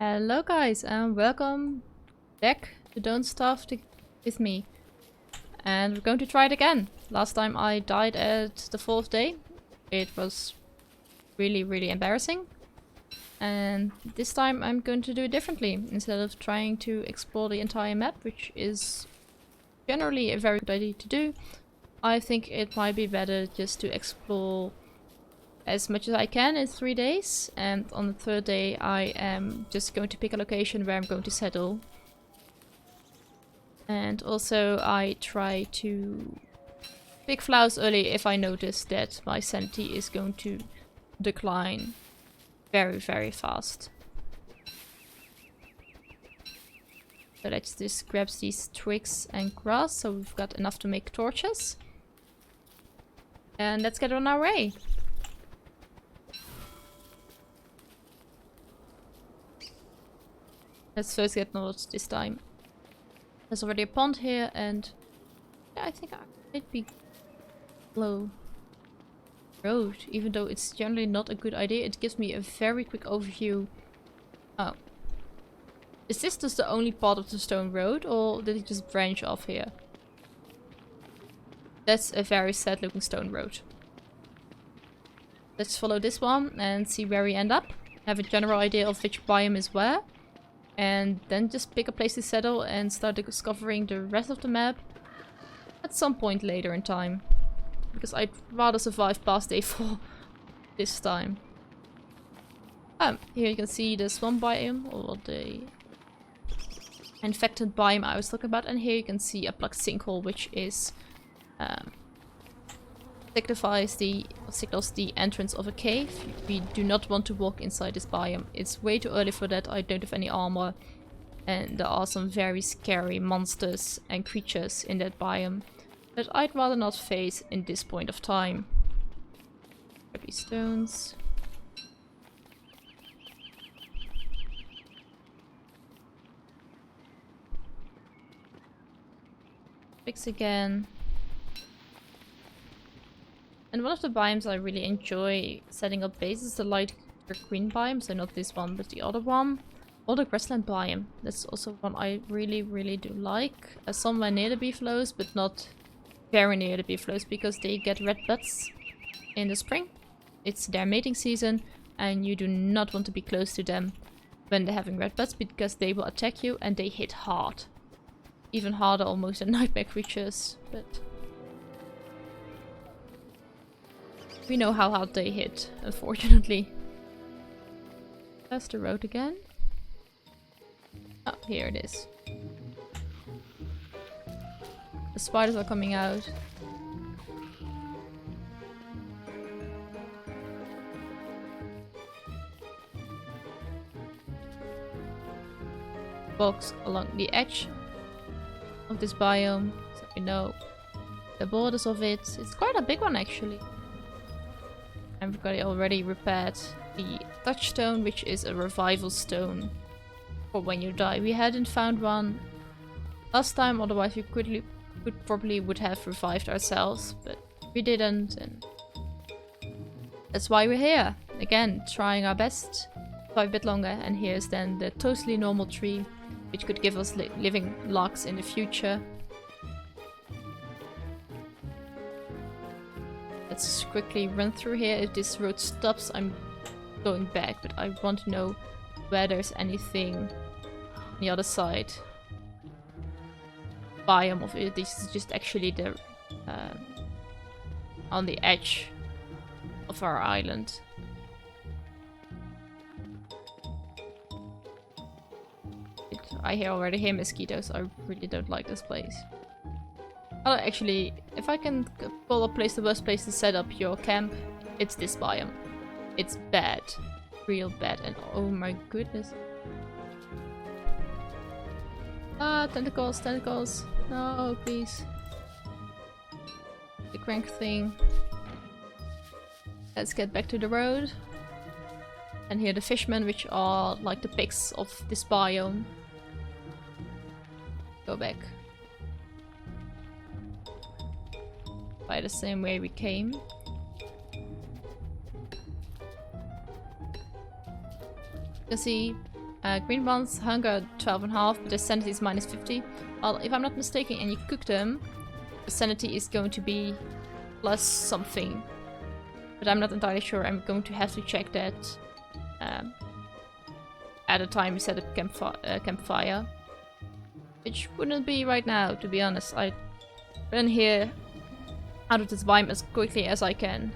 Hello guys and welcome back to Don't Starve with me. And we're going to try it again. Last time I died at the 4th day. It was really embarrassing. And this time I'm going to do it differently. Instead of trying to explore the entire map, which is generally a very good idea to do, I think it might be better just to explore as much as I can in 3 days, and on the 3rd day I am just going to pick a location where I'm going to settle. And also I try to pick flowers early if I notice that my sanity is going to decline very fast. So let's just grab these twigs and grass so we've got enough to make torches. And let's get on our way. Let's first get north this time. There's already a pond here and yeah, I think I might be low road, even though it's generally not a good idea. It gives me a very quick overview. Oh. Is this just the only part of the stone road or did it just branch off here? That's a very sad looking stone road. Let's follow this one and see where we end up. Have a general idea of which biome is where. And then just pick a place to settle and start discovering the rest of the map at some point later in time. Because I'd rather survive past day 4 this time. Here you can see the swamp biome, or the infected biome I was talking about. And here you can see a plugged sinkhole, which is signals the entrance of a cave. We do not want to walk inside this biome. It's way too early for that. I don't have any armor. And there are some very scary monsters and creatures in that biome that I'd rather not face in this point of time. Grab these stones. Fix again. And one of the biomes I really enjoy setting up bases is the light green biome, so not this one, but the other one. Or the grassland biome. That's also one I really do like. Somewhere near the beefaloes, but not very near the beefaloes, because they get red buds in the spring. It's their mating season, and you do not want to be close to them when they're having red buds, because they will attack you and they hit hard. Even harder almost than nightmare creatures, but we know how hard they hit, unfortunately. That's the road again. Oh, here it is. The spiders are coming out. Box along the edge of this biome, so we know the borders of it. It's quite a big one actually. And we've got it already repaired the touchstone, which is a revival stone for when you die. We hadn't found one last time, otherwise we probably would have revived ourselves, but we didn't, and that's why we're here. Again, trying our best for a bit longer. And here's then the totally normal tree, which could give us living logs in the future. Let's quickly run through here. If this road stops, I'm going back, but I want to know where there's anything on the other side. Biome of it. This is just actually the on the edge of our island. I already hear mosquitoes. I really don't like this place. Oh, actually, if I can pull a place, the worst place to set up your camp, it's this biome. It's bad. Real bad. And oh my goodness. Ah, tentacles, tentacles. No, please. The crank thing. Let's get back to the road. And here the fishmen, which are like the pigs of this biome. Go back. By the same way we came. You can see Green ones, hunger 12.5, but their sanity is minus 50. Well, if I'm not mistaken and you cook them, the sanity is going to be plus something. But I'm not entirely sure. I'm going to have to check that at the time we set up campfire. Which wouldn't be right now, to be honest. I run here out of this biome as quickly as I can.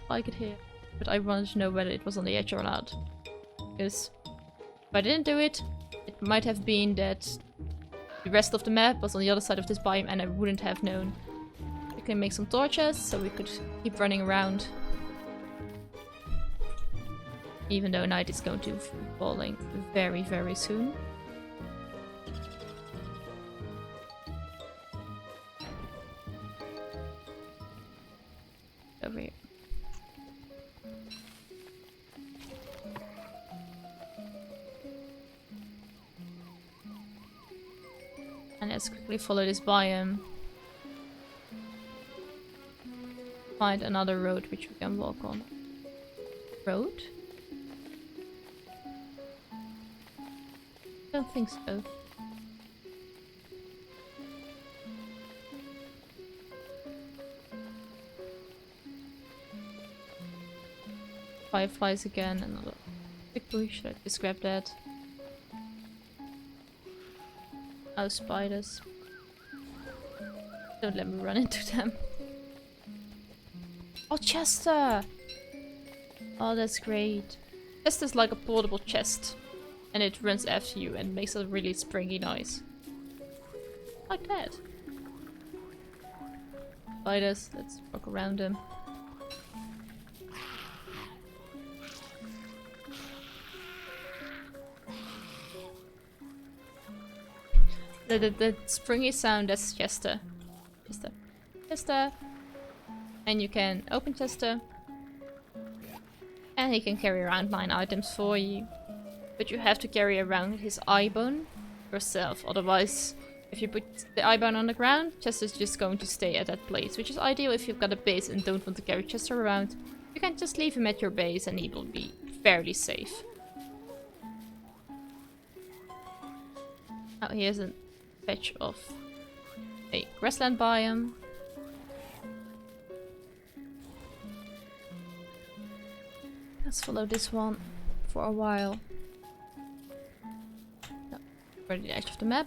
Like it here. But I wanted to know whether it was on the edge or not. Because if I didn't do it, it might have been that the rest of the map was on the other side of this biome and I wouldn't have known. We can make some torches so we could keep running around. Even though night is going to be falling very, very soon. Over here. And let's quickly follow this biome. Find another road which we can walk on. Road? I don't think so. Fireflies again, another big bush. Should I just grab that? Oh, spiders. Don't let me run into them. Oh, Chester! Oh, that's great. Chester's like a portable chest. And it runs after you and makes a really springy noise. Like that. Spiders, let's walk around them. The springy sound, that's Chester. Chester. And you can open Chester. And he can carry around 9 items for you. But you have to carry around his eye bone yourself. Otherwise, if you put the eye bone on the ground, Chester's just going to stay at that place. Which is ideal if you've got a base and don't want to carry Chester around. You can just leave him at your base and he will be fairly safe. Oh, here's a patch of a grassland biome. Let's follow this one for a while. No, we're at the edge of the map.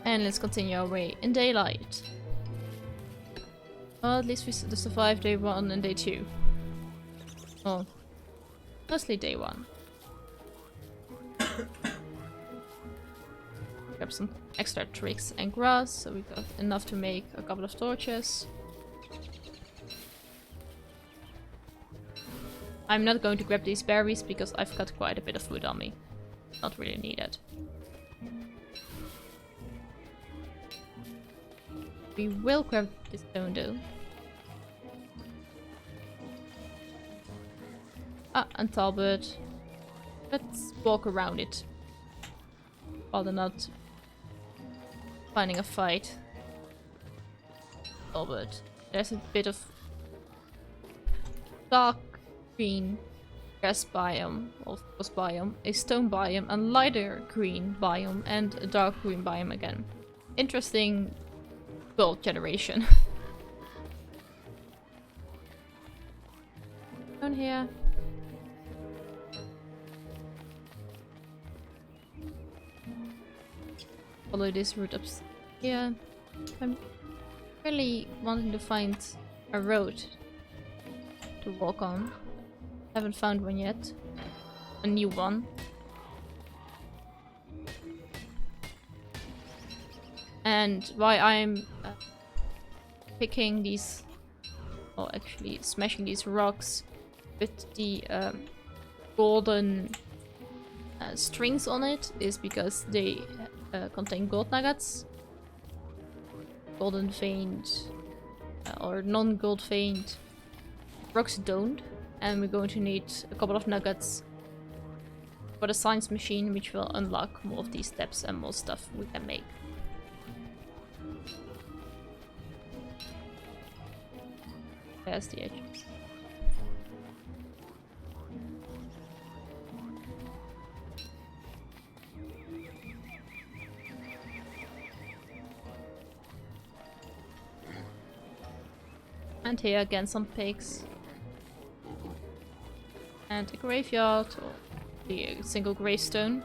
And let's continue our way in daylight. Well, at least we survived day 1 and day 2. Oh, mostly day 1. Grab some extra twigs and grass, so we got enough to make a couple of torches. I'm not going to grab these berries because I've got quite a bit of food on me. Not really needed. We will grab this stone though. Ah, and Talbot. Let's walk around it. While they're not finding a fight. Talbot. There's a bit of dark green grass biome, or forest biome, a stone biome, a lighter green biome, and a dark green biome again. Interesting gold generation. Down here. Follow this route up here. I'm really wanting to find a road to walk on. Haven't found one yet. A new one. And why I'm picking these, or actually smashing these rocks with the golden strings on it is because they contain gold nuggets. Golden veined or non-gold veined rocks don't. And we're going to need a couple of nuggets for the science machine, which will unlock more of these steps and more stuff we can make. There's the edge. And here again some pigs. And a graveyard, or the single gravestone.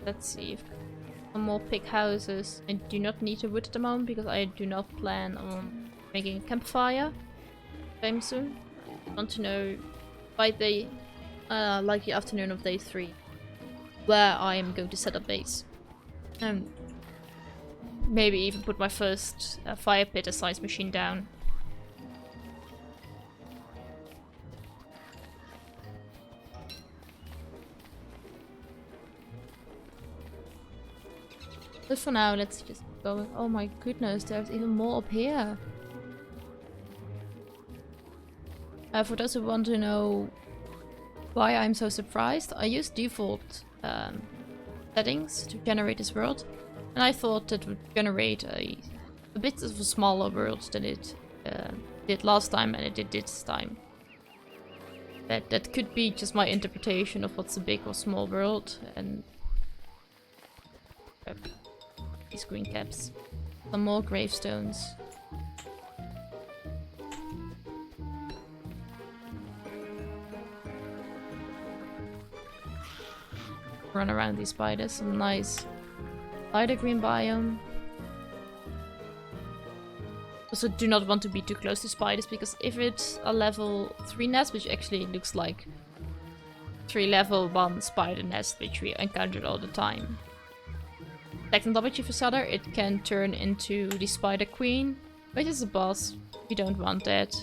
Let's see if some more pig houses. I do not need a wood at the moment because I do not plan on making a campfire time soon. I want to know by the like the afternoon of day 3 where I am going to set up base. And maybe even put my first fire pit size machine down. But for now, let's just go. Oh my goodness, there's even more up here. For those who want to know why I'm so surprised, I used default settings to generate this world. And I thought it would generate a bit of a smaller world than it did last time and it did this time. That could be just my interpretation of what's a big or small world. And these green caps. Some more gravestones. Run around these spiders. Some nice lighter green biome. Also do not want to be too close to spiders because if it's a level 3 nest, which actually looks like 3 level 1 spider nest which we encountered all the time. Second double chief Feather, it can turn into the spider queen, which is a boss. We don't want that.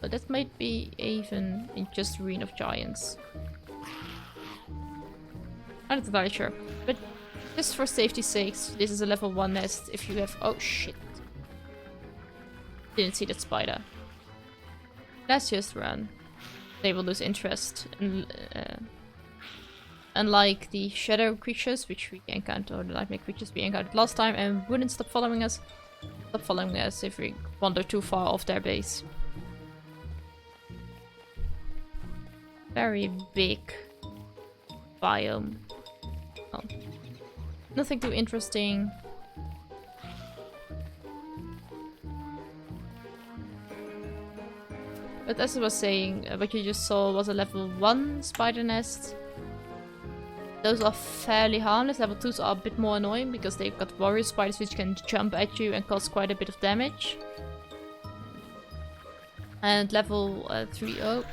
But that might be even in just Ruin of Giants. I'm not entirely sure. But just for safety's sake, this is a level 1 nest. If you have... Oh shit. Didn't see that spider. Let's just run. They will lose interest. And, unlike the shadow creatures, which we encountered, or the nightmare creatures we encountered last time, and wouldn't stop following us. Stop following us if we wander too far off their base. Very big biome. Oh. Nothing too interesting. But as I was saying, what you just saw was a level 1 spider nest. Those are fairly harmless. Level 2s are a bit more annoying because they've got warrior spiders which can jump at you and cause quite a bit of damage. And level 3, oh.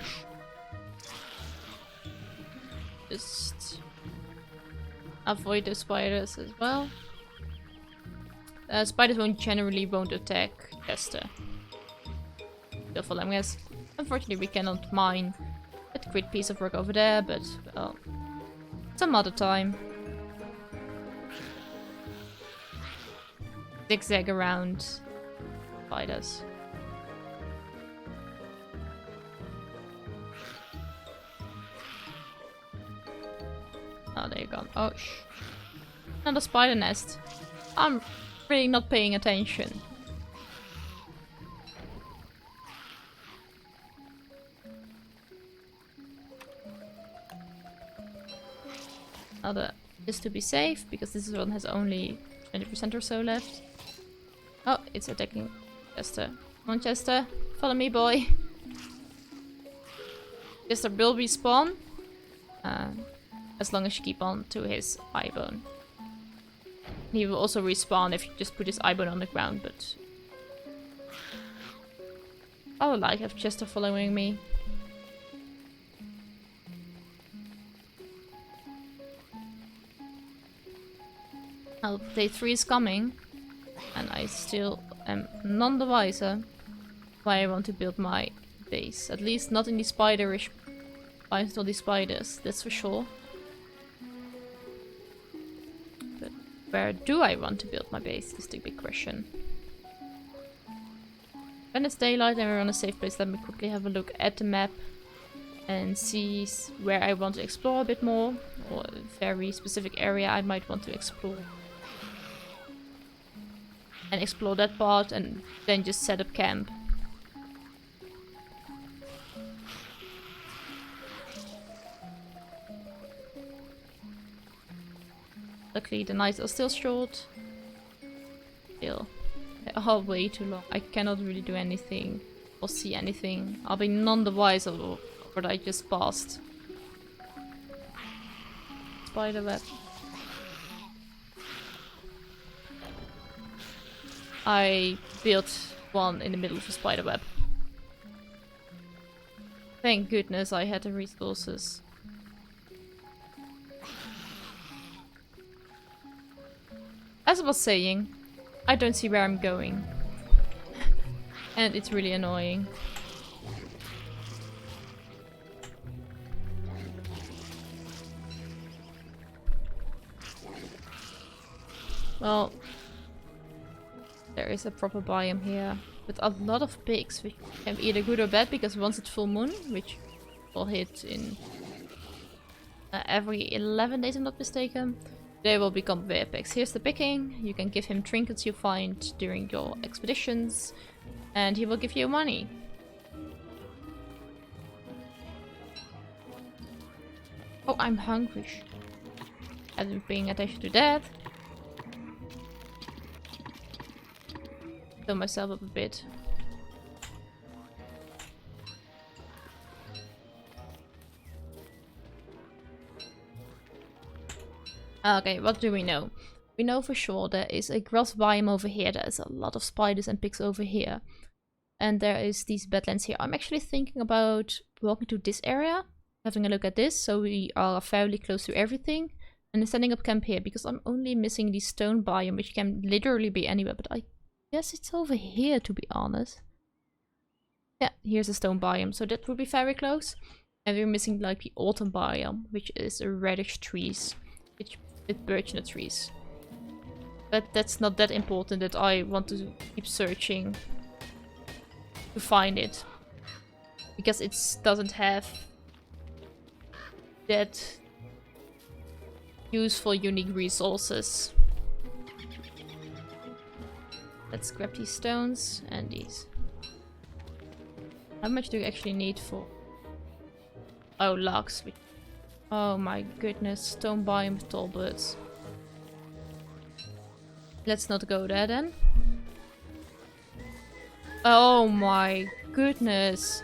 Just avoid the spiders as well. Spiders generally won't attack Chester. Still following us. Unfortunately, we cannot mine that great piece of work over there, but well, some other time. Zigzag around spiders. Oh, there you go. Oh, another spider nest. I'm really not paying attention. Another, just to be safe, because this one has only 20% or so left. Oh, it's attacking Chester. Come on, Chester. Follow me, boy. Chester will respawn. As long as you keep on to his eye bone. He will also respawn if you just put his eye bone on the ground, but I would like to have Chester following me. Well, day 3 is coming, and I still am none the wiser why I want to build my base. At least not in the spiderish biomes or the spiders, that's for sure. Where do I want to build my base is the big question. When it's daylight and we're on a safe place, let me quickly have a look at the map and see where I want to explore a bit more, or a very specific area I might want to explore. And explore that part and then just set up camp. Luckily the nights are still short. Still. They are way too long. I cannot really do anything or see anything. I'll be none the wiser of what I just passed. Spiderweb. I built one in the middle of a spiderweb. Thank goodness I had the resources. As I was saying, I don't see where I'm going. And it's really annoying. Well, there is a proper biome here with a lot of pigs, which can be either good or bad because once it's full moon, which will hit in every 11 days, I'm not mistaken, they will become bear pigs. Here's the picking. You can give him trinkets you find during your expeditions, and he will give you money. Oh, I'm hungry. I haven't been paying attention to that. Fill myself up a bit. Okay, what do we know? We know for sure there is a grass biome over here. There's a lot of spiders and pigs over here. And there is these badlands here. I'm actually thinking about walking to this area, having a look at this, so we are fairly close to everything. And then setting up camp here, because I'm only missing the stone biome, which can literally be anywhere, but I guess it's over here, to be honest. Yeah, here's a stone biome, so that would be very close. And we're missing like the autumn biome, which is reddish trees, which with birch nut trees. But that's not that important that I want to keep searching to find it, because it doesn't have that useful unique resources. Let's grab these stones and these. How much do you actually need for? Oh, logs. Oh my goodness, stone biome with tall birds. Let's not go there then. Oh my goodness.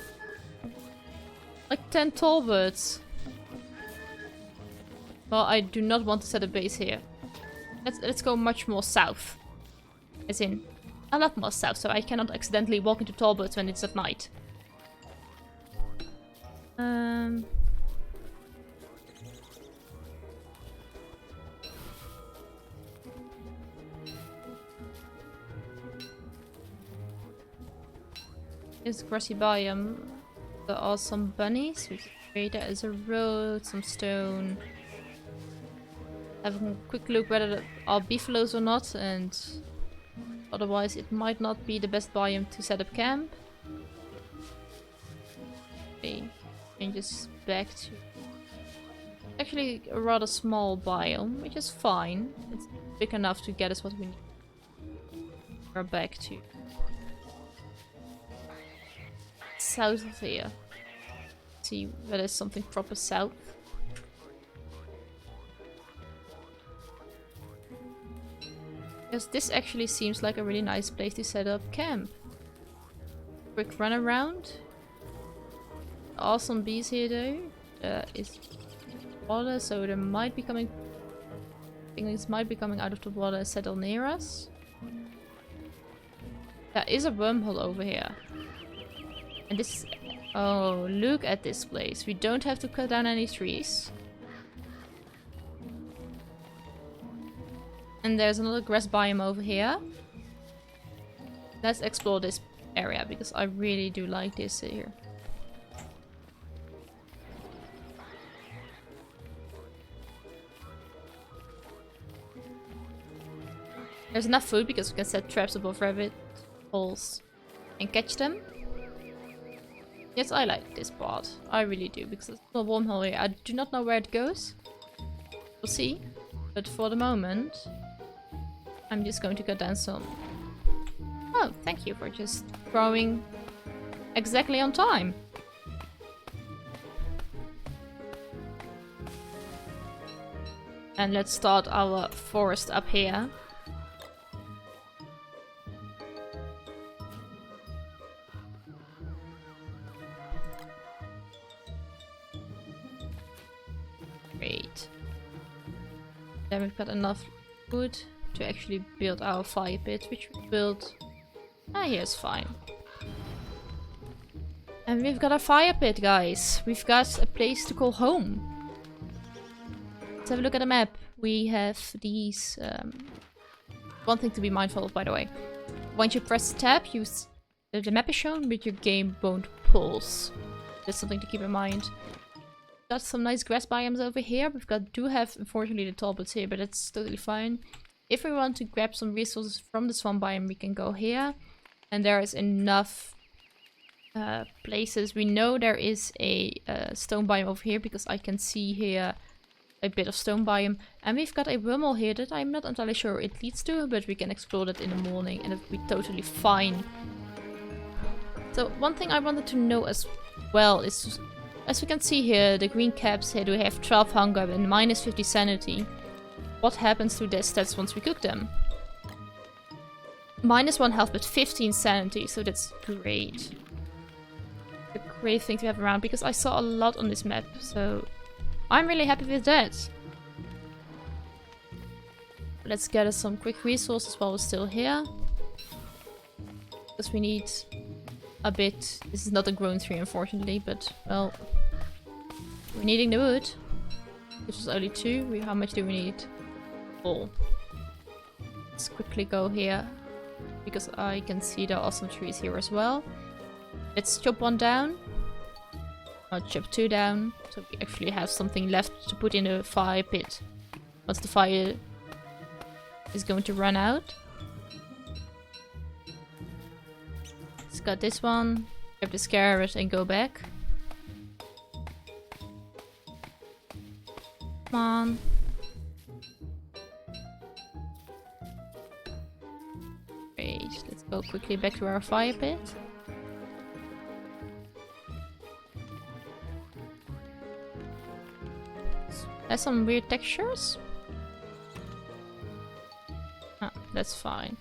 Like 10 tall birds. Well, I do not want to set a base here. Let's go much more south. As in, a lot more south, so I cannot accidentally walk into tall birds when it's at night. This grassy biome. There are some bunnies, which is great. There is a road, some stone. Having a quick look whether there are beefaloes or not, and otherwise it might not be the best biome to set up camp. Okay, changes back to actually a rather small biome, which is fine. It's big enough to get us what we need. We're back to south of here. See whether there's something proper south. Because this actually seems like a really nice place to set up camp. Quick run around. Awesome bees here though. Is water, so there might be coming. Things might be coming out of the water and settle near us. There is a wormhole over here. And this... Oh, look at this place. We don't have to cut down any trees. And there's another grass biome over here. Let's explore this area, because I really do like this here. There's enough food because we can set traps above rabbit holes and catch them. Yes, I like this part. I really do, because it's a wormhole here. I do not know where it goes. We'll see. But for the moment, I'm just going to cut down some. Oh, thank you for just growing exactly on time. And let's start our forest up here. Great. Then we've got enough wood to actually build our fire pit, which we built. Here's fine. And we've got a fire pit, guys. We've got a place to call home. Let's have a look at the map. We have these... one thing to be mindful of, by the way. Once you press tab, the map is shown, but your game won't pulse. That's something to keep in mind. Got some nice grass biomes over here. Do have, unfortunately, the talbots here, but that's totally fine. If we want to grab some resources from the swamp biome, we can go here. And there is enough places. We know there is a stone biome over here, because I can see here a bit of stone biome. And we've got a wormhole here that I'm not entirely sure it leads to, but we can explore that in the morning and it'll be totally fine. So one thing I wanted to know as well is... As we can see here, the green caps here, we have 12 hunger and minus 50 sanity. What happens to their stats once we cook them? Minus 1 health but 15 sanity, so that's great. A great thing to have around, because I saw a lot on this map, so I'm really happy with that. Let's gather some quick resources while we're still here. Because we need a bit... This is not a grown tree, unfortunately, but, well... We're needing the wood. Which is only 2. How much do we need? All. Let's quickly go here. Because I can see there are some trees here as well. Let's chop 1 down. I'll chop 2 down. So we actually have something left to put in the fire pit. Once the fire is going to run out. Let's got this one. Grab this carrot and go back. Come on. Great. Let's go quickly back to our fire pit. Has some weird textures. Oh, that's fine.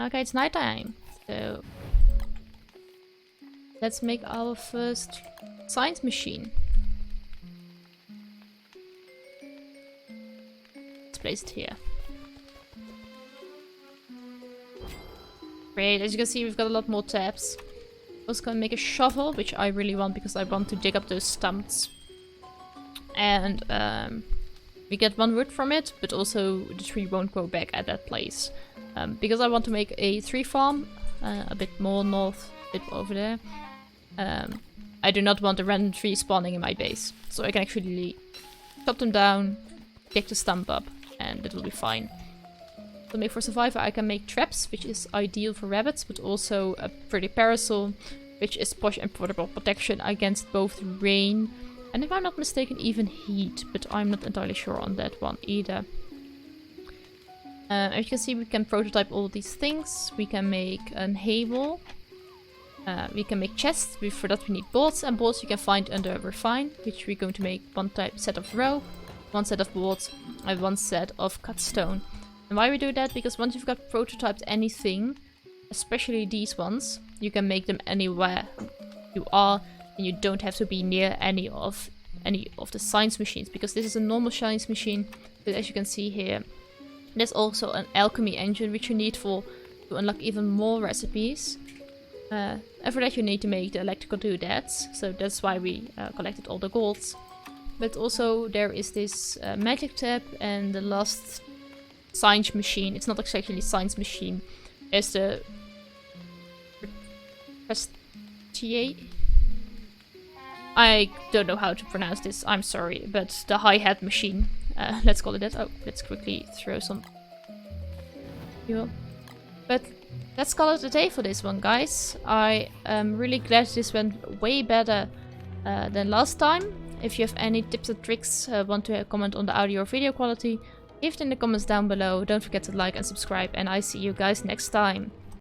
Okay, it's nighttime. So let's make our first science machine. Let's place it here. Great, as you can see, we've got a lot more tabs. Also gonna make a shovel, which I really want because I want to dig up those stumps. And we get 1 wood from it, but also the tree won't grow back at that place. Because I want to make a tree farm, a bit more north, a bit over there. I do not want a random tree spawning in my base. So I can actually chop them down, dig the stump up, and it will be fine. To make for survivor, I can make traps, which is ideal for rabbits, but also a pretty parasol, which is posh and portable protection against both rain and, if I'm not mistaken, even heat, but I'm not entirely sure on that one either. As you can see, we can prototype all these things. We can make an hay wall. We can make chests. For that we need boards, and boards you can find under refine, which we're going to make 1 set of rope, 1 set of boards, and 1 set of cut stone. And why we do that? Because once you've got prototyped anything, especially these ones, you can make them anywhere you are, and you don't have to be near any of the science machines, because this is a normal science machine. But as you can see here, there's also an alchemy engine which you need to unlock even more recipes. And for that you need to make the electrical doodads, so that's why we collected all the golds. But also there is this magic tab and the last science machine. It's not exactly science machine. There's the I don't know how to pronounce this, I'm sorry, but the hi-hat machine. Let's call it that. Oh, let's quickly throw some fuel. But let's call it a day for this one, guys. I am really glad this went way better than last time. If you have any tips or tricks, want to comment on the audio or video quality, leave it in the comments down below. Don't forget to like and subscribe, and I see you guys next time.